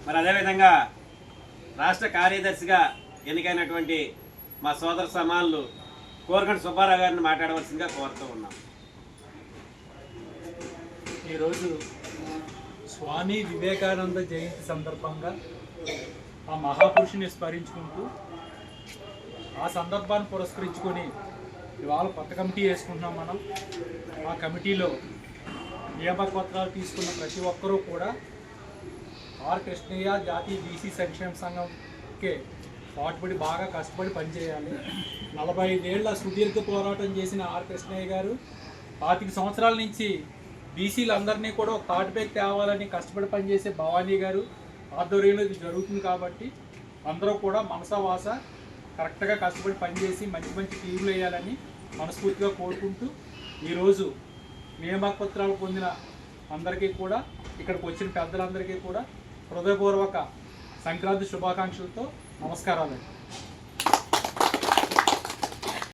మరి అదేవిధంగా రాష్ట్ర కార్యదర్శిగా ఎన్నికైనటువంటి మా సోదర సమానులు కోరకంటి సుబ్బారావు గారిని మాట్లాడవలసిందిగా కోరుతూ ఉన్నాం. ఈరోజు స్వామి వివేకానంద జయంతి సందర్భంగా ఆ మహాపురుషుని స్మరించుకుంటూ ఆ సందర్భాన్ని పురస్కరించుకొని ఇవాళ కొత్త కమిటీ వేసుకుంటున్నాం మనం. ఆ కమిటీలో నియామక పత్రాలు తీసుకున్న ప్రతి ఒక్కరూ కూడా ఆర్ కృష్ణయ్య జాతీయ బీసీ సంక్షేమ సంఘంకే పాటుపడి బాగా కష్టపడి పనిచేయాలి. 45 ఏళ్ల సుదీర్ఘ పోరాటం చేసిన ఆర్ కృష్ణయ్య గారు 25 సంవత్సరాల నుంచి బీసీలందరినీ కూడా ఒక తాటిపైకి తేవాలని కష్టపడి పనిచేసే భవానీ గారు ఆధ్వర్యంలో ఇది జరుగుతుంది. కాబట్టి అందరూ కూడా మనసవాస కరెక్ట్గా కష్టపడి పనిచేసి మంచి మంచి టీంలు వేయాలని మనస్ఫూర్తిగా కోరుకుంటూ ఈరోజు నియామక పత్రాలు పొందిన అందరికీ కూడా, ఇక్కడికి వచ్చిన పెద్దలందరికీ కూడా హృదయపూర్వక సంక్రాంతి శుభాకాంక్షలతో నమస్కారాలు.